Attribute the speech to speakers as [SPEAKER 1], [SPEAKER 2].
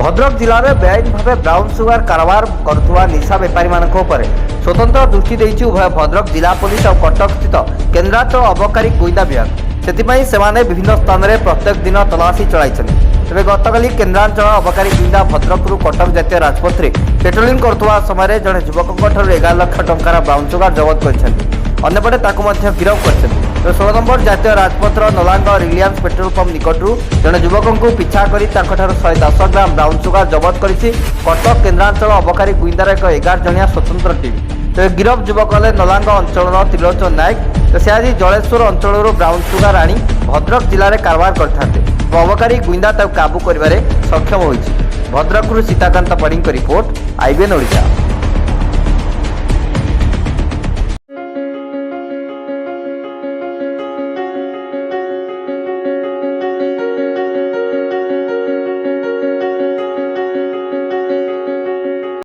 [SPEAKER 1] भद्रक जिले में बेआईन भाव ब्राउन सुगर कारोबार करुवा निशा बेपारी स्वतंत्र दृष्टि देइछि उभय भद्रक जिला पुलिस और कटक स्थित केन्द्रांचल अबकारी गुइंदा विभाग से विभिन्न स्थान में प्रत्येक दिन तलाशी चलाई तेज गतकाली केन्द्रांचल अबकारी गुइंदा भद्रक कटक जातीय राजपथ में पेट्रोलिंग करुवा समय जड़े युवक 11 लाख टंकार ब्राउन सुगर जबत करपटे गिरफ कर 16 नंबर जातीय राजपथर नलांग रिलायंस पेट्रोल पंप निकटू जड़े युवक को पिछा कर 110 ग्राम ब्राउन सुगर जबत कर कटक केन्द्रांचल अबकारी गुइंदार एक 11 जणिया स्वतंत्र टीम तेज गिरफ युवक हेले नलांग अंचल त्रिलोचन नायक से आज जलेश्वर अंचल ब्राउन सुगर आनी भद्रक जिले में कारबार करते अबकारी गुइंदा काबू कर सक्षम होइछि। भद्रक सीताकांत पड़िंग रिपोर्ट IBN ओडिशा।